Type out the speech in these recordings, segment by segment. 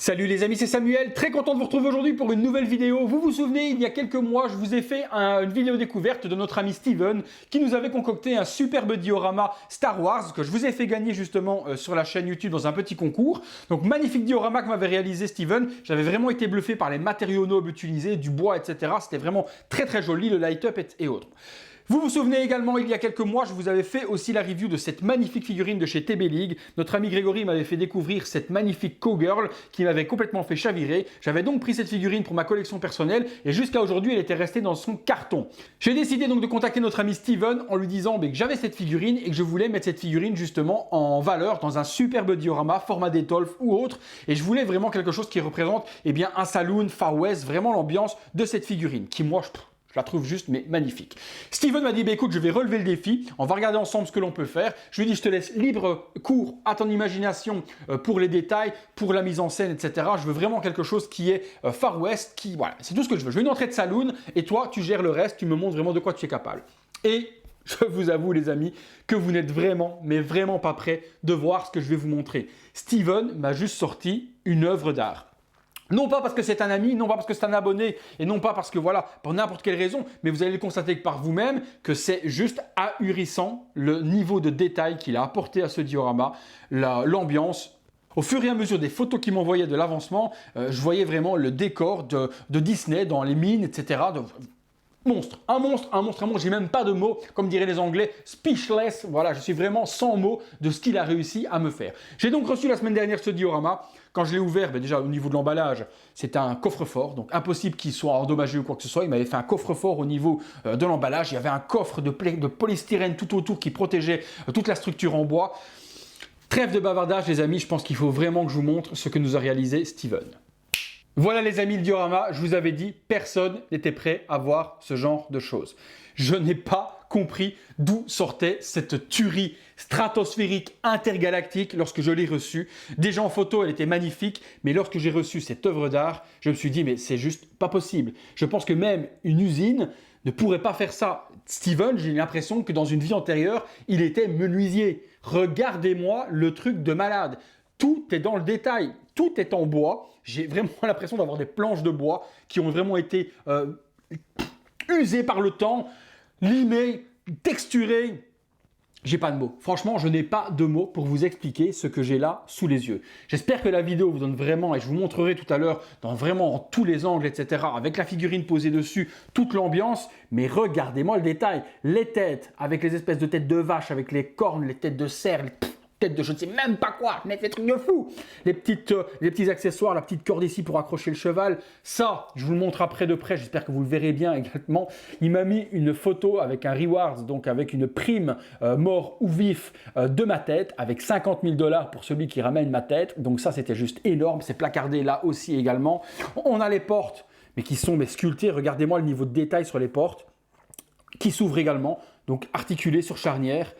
Salut les amis, c'est Samuel, très content de vous retrouver aujourd'hui pour une nouvelle vidéo. Vous vous souvenez, il y a quelques mois, je vous ai fait une vidéo découverte de notre ami Steven qui nous avait concocté un superbe diorama Star Wars que je vous ai fait gagner justement sur la chaîne YouTube dans un petit concours. Donc magnifique diorama que m'avait réalisé Steven. J'avais vraiment été bluffé par les matériaux nobles utilisés, du bois, etc. C'était vraiment très très joli, le light-up et autres. Vous vous souvenez également, il y a quelques mois, je vous avais fait aussi la review de cette magnifique figurine de chez TB League. Notre ami Grégory m'avait fait découvrir cette magnifique Cowgirl qui m'avait complètement fait chavirer. J'avais donc pris cette figurine pour ma collection personnelle et jusqu'à aujourd'hui, elle était restée dans son carton. J'ai décidé donc de contacter notre ami Steven en lui disant que j'avais cette figurine et que je voulais mettre cette figurine justement en valeur dans un superbe diorama, format Detolf ou autre. Et je voulais vraiment quelque chose qui représente un saloon Far West, vraiment l'ambiance de cette figurine qui moi, je la trouve juste magnifique. Steven m'a dit, écoute, je vais relever le défi, on va regarder ensemble ce que l'on peut faire. Je lui ai dit, je te laisse libre cours à ton imagination pour les détails, pour la mise en scène, etc. Je veux vraiment quelque chose qui est Far West, voilà, c'est tout ce que je veux. Je veux une entrée de saloon et toi, tu gères le reste, tu me montres vraiment de quoi tu es capable. Et je vous avoue les amis que vous n'êtes vraiment, mais vraiment pas prêts de voir ce que je vais vous montrer. Steven m'a juste sorti une œuvre d'art. Non pas parce que c'est un ami, non pas parce que c'est un abonné, et non pas parce que voilà, pour n'importe quelle raison, mais vous allez le constater par vous-même que c'est juste ahurissant le niveau de détail qu'il a apporté à ce diorama, l'ambiance. Au fur et à mesure des photos qu'il m'envoyait de l'avancement, je voyais vraiment le décor de Disney dans les mines, etc. Monstre, un monstre, j'ai même pas de mots, comme diraient les Anglais, speechless, voilà, je suis vraiment sans mots de ce qu'il a réussi à me faire. J'ai donc reçu la semaine dernière ce diorama, quand je l'ai ouvert, déjà au niveau de l'emballage, c'est un coffre-fort, donc impossible qu'il soit endommagé ou quoi que ce soit, il m'avait fait un coffre-fort au niveau de l'emballage, il y avait un coffre de polystyrène tout autour qui protégeait toute la structure en bois. Trêve de bavardage les amis, je pense qu'il faut vraiment que je vous montre ce que nous a réalisé Steven. Voilà les amis le diorama, je vous avais dit, personne n'était prêt à voir ce genre de choses. Je n'ai pas compris d'où sortait cette tuerie stratosphérique intergalactique lorsque je l'ai reçue. Déjà en photo, elle était magnifique, mais lorsque j'ai reçu cette œuvre d'art, je me suis dit mais c'est juste pas possible. Je pense que même une usine ne pourrait pas faire ça. Steven, j'ai l'impression que dans une vie antérieure, il était menuisier. Regardez-moi le truc de malade. Tout est dans le détail, tout est en bois. J'ai vraiment l'impression d'avoir des planches de bois qui ont vraiment été usées par le temps, limées, texturées. J'ai pas de mots. Franchement, je n'ai pas de mots pour vous expliquer ce que j'ai là sous les yeux. J'espère que la vidéo vous donne vraiment, et je vous montrerai tout à l'heure dans vraiment tous les angles, etc., avec la figurine posée dessus, toute l'ambiance. Mais regardez-moi le détail. Les têtes, avec les espèces de têtes de vache, avec les cornes, les têtes de cerf, tête de je ne sais même pas quoi, mais des trucs de fou. Les petits accessoires, la petite corde ici pour accrocher le cheval, ça, je vous le montre après de près, j'espère que vous le verrez bien également. Il m'a mis une photo avec un reward, donc avec une prime mort ou vif de ma tête, avec 50 000 $ pour celui qui ramène ma tête. Donc ça, c'était juste énorme, c'est placardé là aussi également. On a les portes, mais qui sont sculptées, regardez-moi le niveau de détail sur les portes, qui s'ouvrent également, donc articulées sur charnière.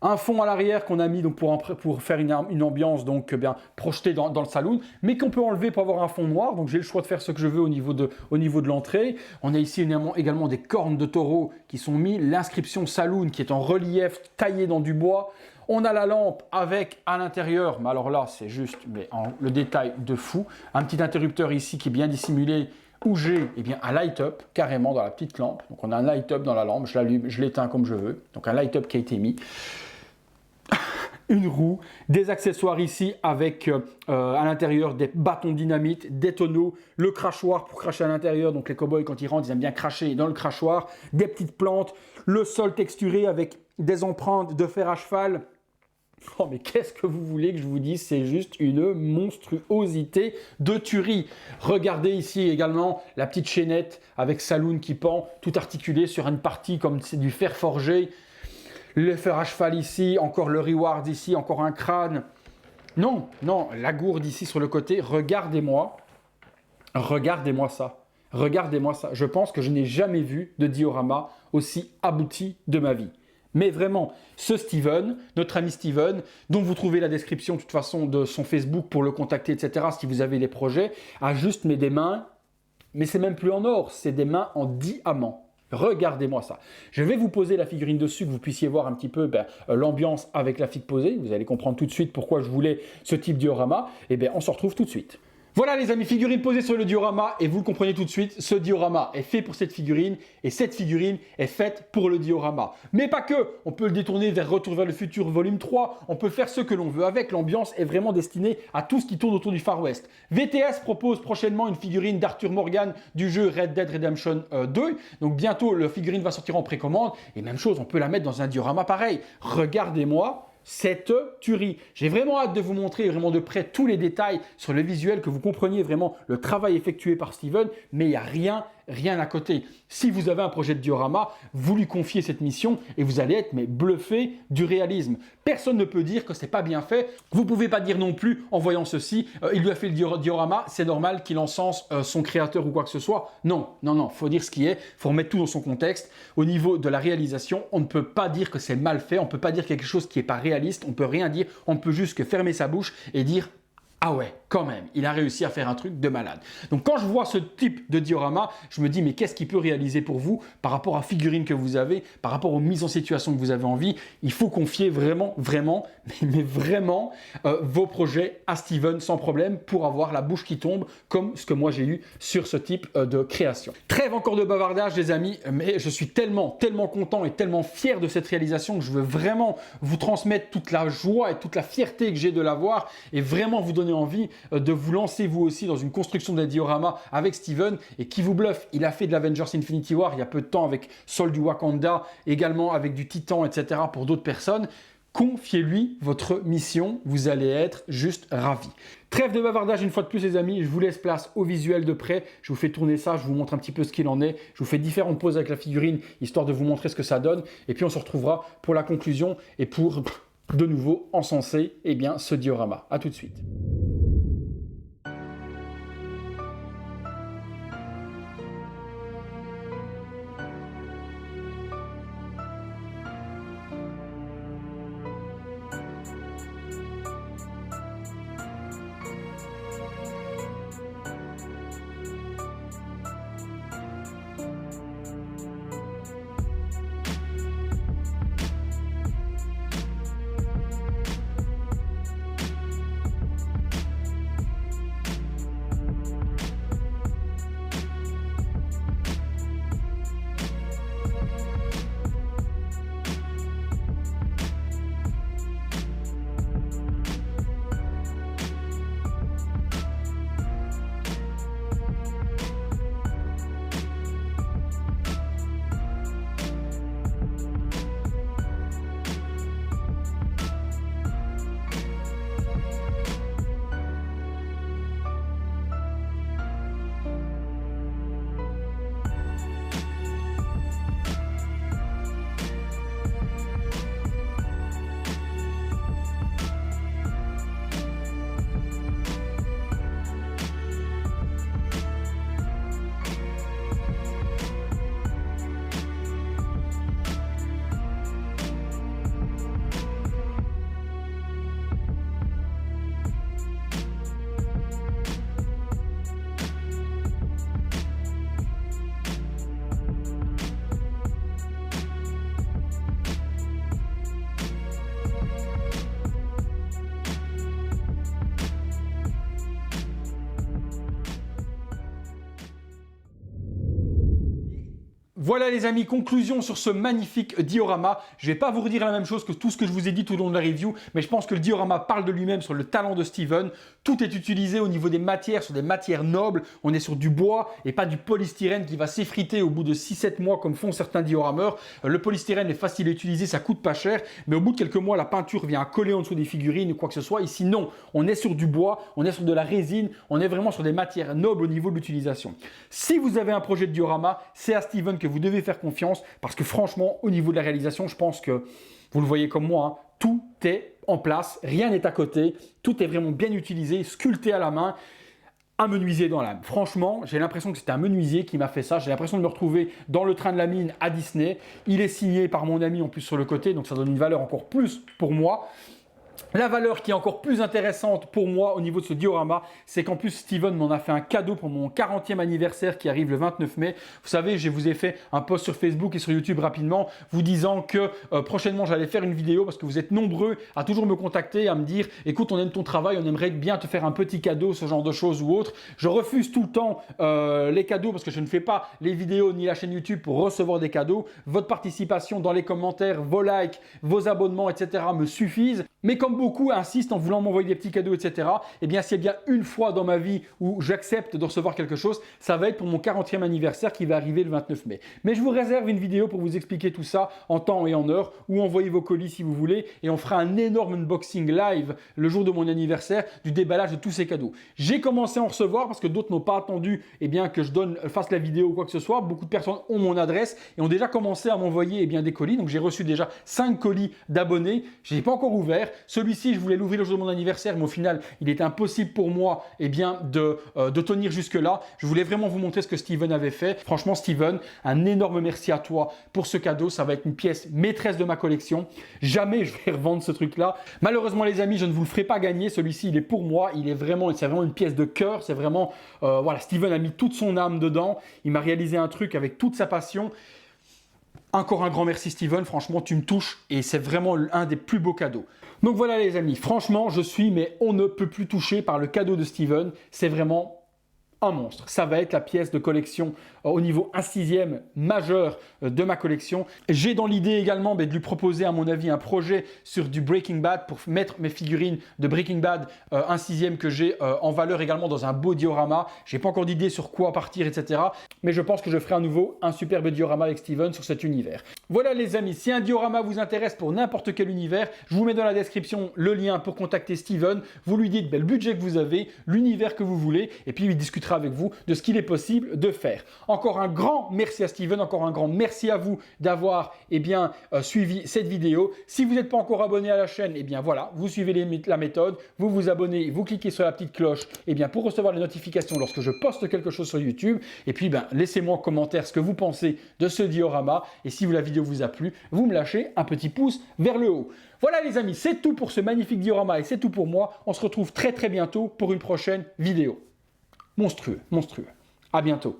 Un fond à l'arrière qu'on a mis donc pour faire une ambiance projetée dans le saloon, mais qu'on peut enlever pour avoir un fond noir. Donc j'ai le choix de faire ce que je veux au niveau de l'entrée. On a ici également des cornes de taureau qui sont mis, l'inscription saloon qui est en relief taillé dans du bois. On a la lampe avec à l'intérieur, mais alors là c'est juste le détail de fou. Un petit interrupteur ici qui est bien dissimulé, où j'ai un light-up carrément dans la petite lampe. Donc on a un light-up dans la lampe, je l'allume, je l'éteins comme je veux. Donc un light-up qui a été mis. Une roue, des accessoires ici avec à l'intérieur des bâtons dynamite, des tonneaux, le crachoir pour cracher à l'intérieur. Donc les cow-boys quand ils rentrent, ils aiment bien cracher dans le crachoir. Des petites plantes, le sol texturé avec des empreintes de fer à cheval. Oh mais qu'est-ce que vous voulez que je vous dise, c'est juste une monstruosité de tuerie. Regardez ici également la petite chaînette avec saloon qui pend, tout articulé sur une partie comme c'est du fer forgé. Le fer à cheval ici, encore le reward ici, encore un crâne. Non, la gourde ici sur le côté, regardez-moi ça. Regardez-moi ça. Je pense que je n'ai jamais vu de diorama aussi abouti de ma vie. Mais vraiment, ce Steven, notre ami Steven, dont vous trouvez la description de toute façon de son Facebook pour le contacter, etc. si vous avez des projets, a juste des mains, mais c'est même plus en or, c'est des mains en diamant. Regardez-moi ça. Je vais vous poser la figurine dessus, que vous puissiez voir un petit peu l'ambiance avec la figue posée. Vous allez comprendre tout de suite pourquoi je voulais ce type de diorama. Et bien, on se retrouve tout de suite. Voilà les amis, figurine posée sur le diorama et vous le comprenez tout de suite, ce diorama est fait pour cette figurine et cette figurine est faite pour le diorama. Mais pas que, on peut le détourner vers Retour vers le futur volume 3, on peut faire ce que l'on veut avec, l'ambiance est vraiment destinée à tout ce qui tourne autour du Far West. VTS propose prochainement une figurine d'Arthur Morgan du jeu Red Dead Redemption 2, donc bientôt la figurine va sortir en précommande et même chose, on peut la mettre dans un diorama pareil. Regardez-moi cette tuerie. J'ai vraiment hâte de vous montrer vraiment de près tous les détails sur le visuel, que vous compreniez vraiment le travail effectué par Steven, mais il n'y a rien à côté. Si vous avez un projet de diorama, vous lui confiez cette mission et vous allez être bluffé du réalisme. Personne ne peut dire que c'est pas bien fait. Vous ne pouvez pas dire non plus en voyant ceci, il lui a fait le diorama, c'est normal qu'il encense son créateur ou quoi que ce soit. Non, faut dire ce qui est, il faut remettre tout dans son contexte. Au niveau de la réalisation, on ne peut pas dire que c'est mal fait, on ne peut pas dire quelque chose qui n'est pas réaliste, on ne peut rien dire, on ne peut juste que fermer sa bouche et dire ah ouais, quand même, il a réussi à faire un truc de malade. Donc quand je vois ce type de diorama, je me dis mais qu'est-ce qu'il peut réaliser pour vous par rapport à figurines que vous avez, par rapport aux mises en situation que vous avez envie. Il faut confier vraiment vos projets à Steven sans problème pour avoir la bouche qui tombe comme ce que moi j'ai eu sur ce type de création. Trêve encore de bavardage les amis, mais je suis tellement content et tellement fier de cette réalisation que je veux vraiment vous transmettre toute la joie et toute la fierté que j'ai de l'avoir et vraiment vous donner envie de vous lancer vous aussi dans une construction de diorama avec Steven et qui vous bluffe. Il a fait de l'Avengers Infinity War il y a peu de temps avec Sol du Wakanda, également avec du Titan, etc. pour d'autres personnes. Confiez-lui votre mission, vous allez être juste ravis. Trêve de bavardage une fois de plus les amis, je vous laisse place au visuel de près, je vous fais tourner ça, je vous montre un petit peu ce qu'il en est, je vous fais différentes poses avec la figurine histoire de vous montrer ce que ça donne et puis on se retrouvera pour la conclusion et pour de nouveau encenser ce diorama. A tout de suite. Voilà les amis, conclusion sur ce magnifique diorama. Je ne vais pas vous redire la même chose que tout ce que je vous ai dit tout au long de la review, mais je pense que le diorama parle de lui-même sur le talent de Steven. Tout est utilisé au niveau des matières, sur des matières nobles. On est sur du bois et pas du polystyrène qui va s'effriter au bout de 6-7 mois comme font certains diorameurs. Le polystyrène est facile à utiliser, ça coûte pas cher, mais au bout de quelques mois, la peinture vient coller en dessous des figurines ou quoi que ce soit. Ici, non, on est sur du bois, on est sur de la résine, on est vraiment sur des matières nobles au niveau de l'utilisation. Si vous avez un projet de diorama, c'est à Steven que vous devez faire confiance parce que franchement, au niveau de la réalisation, je pense que vous le voyez comme moi, hein, tout est en place, rien n'est à côté, tout est vraiment bien utilisé, sculpté à la main. Un menuisier dans l'âme. Franchement, j'ai l'impression que c'était un menuisier qui m'a fait ça. J'ai l'impression de me retrouver dans le train de la mine à Disney. Il est signé par mon ami en plus sur le côté, donc ça donne une valeur encore plus pour moi. La valeur qui est encore plus intéressante pour moi au niveau de ce diorama, c'est qu'en plus Steven m'en a fait un cadeau pour mon 40e anniversaire qui arrive le 29 mai. Vous savez, je vous ai fait un post sur Facebook et sur YouTube rapidement vous disant que prochainement j'allais faire une vidéo parce que vous êtes nombreux à toujours me contacter, à me dire écoute, on aime ton travail, on aimerait bien te faire un petit cadeau, ce genre de choses ou autre. Je refuse tout le temps les cadeaux parce que je ne fais pas les vidéos ni la chaîne YouTube pour recevoir des cadeaux. Votre participation dans les commentaires, vos likes, vos abonnements, etc. me suffisent. Mais comme beaucoup insistent en voulant m'envoyer des petits cadeaux, etc., eh bien, s'il y a bien une fois dans ma vie où j'accepte de recevoir quelque chose, ça va être pour mon 40e anniversaire qui va arriver le 29 mai. Mais je vous réserve une vidéo pour vous expliquer tout ça en temps et en heure, ou envoyez vos colis si vous voulez, et on fera un énorme unboxing live le jour de mon anniversaire du déballage de tous ces cadeaux. J'ai commencé à en recevoir parce que d'autres n'ont pas attendu que je fasse la vidéo ou quoi que ce soit. Beaucoup de personnes ont mon adresse et ont déjà commencé à m'envoyer des colis. Donc j'ai reçu déjà 5 colis d'abonnés. Je n'ai pas encore ouvert. Celui-ci, je voulais l'ouvrir le jour de mon anniversaire, mais au final, il était impossible pour moi de tenir jusque-là. Je voulais vraiment vous montrer ce que Steven avait fait. Franchement, Steven, un énorme merci à toi pour ce cadeau. Ça va être une pièce maîtresse de ma collection. Jamais je vais revendre ce truc-là. Malheureusement, les amis, je ne vous le ferai pas gagner. Celui-ci, il est pour moi. C'est vraiment une pièce de cœur. C'est vraiment, voilà, Steven a mis toute son âme dedans. Il m'a réalisé un truc avec toute sa passion. Encore un grand merci Steven, franchement tu me touches et c'est vraiment un des plus beaux cadeaux. Donc voilà les amis, franchement on ne peut plus toucher par le cadeau de Steven, c'est vraiment un monstre. Ça va être la pièce de collection au niveau 1/6 majeur de ma collection. J'ai dans l'idée également de lui proposer à mon avis un projet sur du Breaking Bad pour mettre mes figurines de Breaking Bad 1/6 que j'ai en valeur également dans un beau diorama. J'ai pas encore d'idée sur quoi partir, etc. Mais je pense que je ferai à nouveau un superbe diorama avec Steven sur cet univers. Voilà les amis, si un diorama vous intéresse pour n'importe quel univers, je vous mets dans la description le lien pour contacter Steven. Vous lui dites le budget que vous avez, l'univers que vous voulez et puis il discutera avec vous de ce qu'il est possible de faire. Encore un grand merci à Steven, encore un grand merci à vous d'avoir suivi cette vidéo. Si vous n'êtes pas encore abonné à la chaîne, voilà, vous suivez la méthode, vous vous abonnez, vous cliquez sur la petite cloche pour recevoir les notifications lorsque je poste quelque chose sur YouTube. Et puis laissez-moi en commentaire ce que vous pensez de ce diorama et si la vidéo vous a plu, vous me lâchez un petit pouce vers le haut. Voilà les amis, c'est tout pour ce magnifique diorama et c'est tout pour moi. On se retrouve très bientôt pour une prochaine vidéo. Monstrueux, monstrueux. À bientôt.